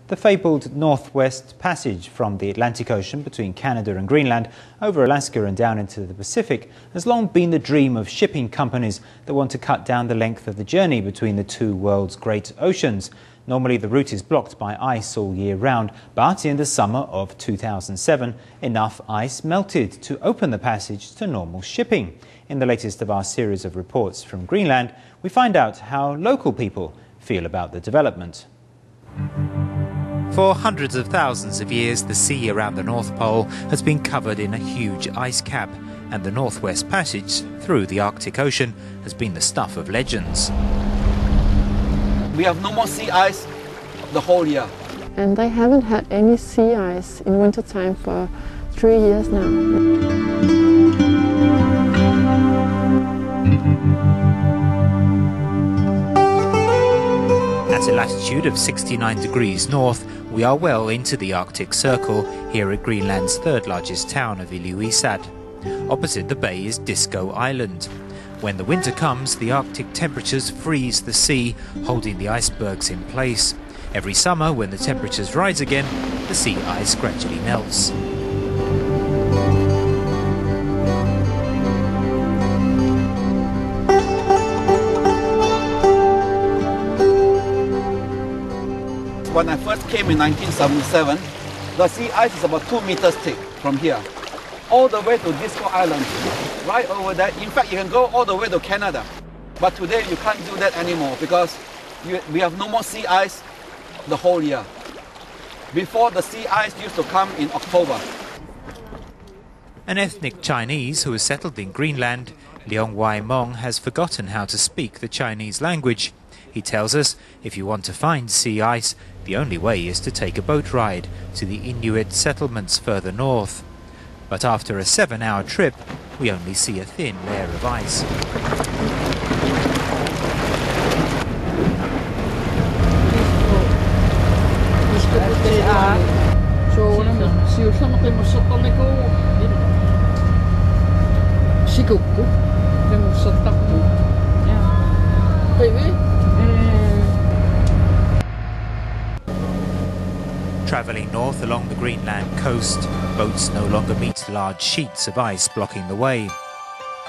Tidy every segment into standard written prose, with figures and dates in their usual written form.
The fabled Northwest Passage from the Atlantic Ocean between Canada and Greenland over Alaska and down into the Pacific has long been the dream of shipping companies that want to cut down the length of the journey between the two world's great oceans. Normally the route is blocked by ice all year round, but in the summer of 2007, enough ice melted to open the passage to normal shipping. In the latest of our series of reports from Greenland, we find out how local people feel about the development. For hundreds of thousands of years, the sea around the North Pole has been covered in a huge ice cap, and the Northwest Passage through the Arctic Ocean has been the stuff of legends. We have no more sea ice the whole year. And they haven't had any sea ice in wintertime for 3 years now. At a latitude of 69 degrees north, we are well into the Arctic Circle here at Greenland's third largest town of Ilulissat. Opposite the bay is Disko Island. When the winter comes, the Arctic temperatures freeze the sea, holding the icebergs in place. Every summer, when the temperatures rise again, the sea ice gradually melts. When I first came in 1977, the sea ice is about 2 meters thick from here, all the way to Disko Island, right over there. In fact, you can go all the way to Canada. But today you can't do that anymore because we have no more sea ice the whole year. Before, the sea ice used to come in October. An ethnic Chinese who has settled in Greenland, Leong Wai Mong, has forgotten how to speak the Chinese language. He tells us if you want to find sea ice, the only way is to take a boat ride to the Inuit settlements further north. But after a 7-hour trip, we only see a thin layer of ice. Travelling north along the Greenland coast, boats no longer meet large sheets of ice blocking the way.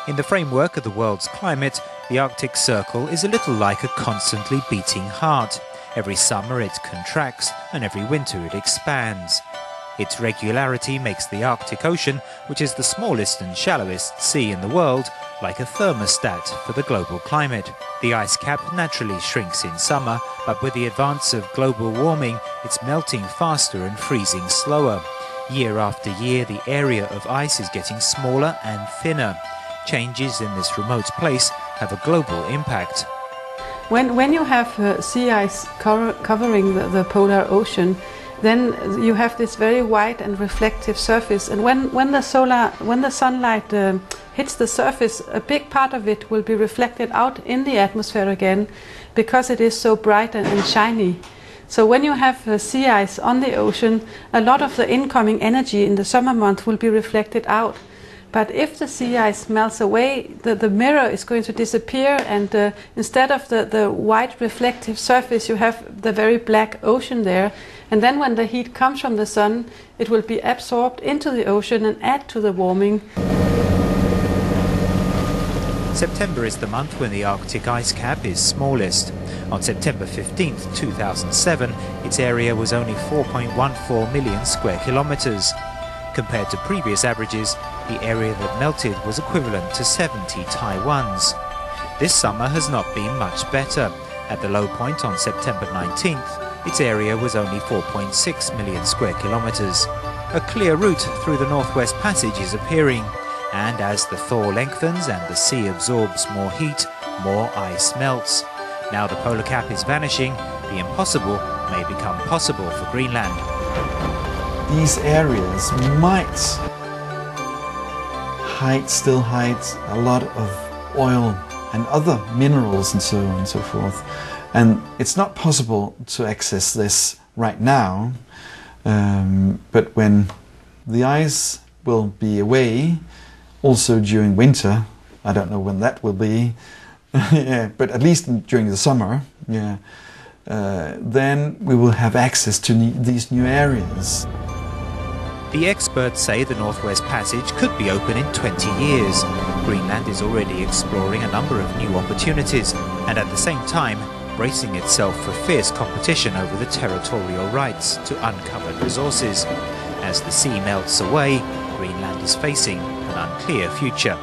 In the framework of the world's climate, the Arctic Circle is a little like a constantly beating heart. Every summer it contracts, and every winter it expands. Its regularity makes the Arctic Ocean, which is the smallest and shallowest sea in the world, like a thermostat for the global climate. The ice cap naturally shrinks in summer, but with the advance of global warming, it's melting faster and freezing slower. Year after year, the area of ice is getting smaller and thinner. Changes in this remote place have a global impact. When you have sea ice covering the polar ocean, then you have this very white and reflective surface, and when the sunlight hits the surface, a big part of it will be reflected out in the atmosphere again because it is so bright and shiny. So when you have sea ice on the ocean, a lot of the incoming energy in the summer months will be reflected out. But if the sea ice melts away, the mirror is going to disappear, and instead of the white reflective surface, you have the very black ocean there. And then when the heat comes from the sun, it will be absorbed into the ocean and add to the warming. September is the month when the Arctic ice cap is smallest. On September 15th, 2007, its area was only 4.14 million square kilometers. Compared to previous averages, the area that melted was equivalent to 70 Taiwans. This summer has not been much better. At the low point on September 19th, its area was only 4.6 million square kilometers. A clear route through the Northwest Passage is appearing, and as the thaw lengthens and the sea absorbs more heat, more ice melts. Now the polar cap is vanishing, the impossible may become possible for Greenland. These areas might still hide a lot of oil and other minerals and so on and so forth. And it's not possible to access this right now, but when the ice will be away, also during winter, I don't know when that will be, yeah, but at least during the summer, yeah, then we will have access to these new areas. The experts say the Northwest Passage could be open in 20 years. Greenland is already exploring a number of new opportunities and at the same time bracing itself for fierce competition over the territorial rights to uncovered resources. As the sea melts away, Greenland is facing an unclear future.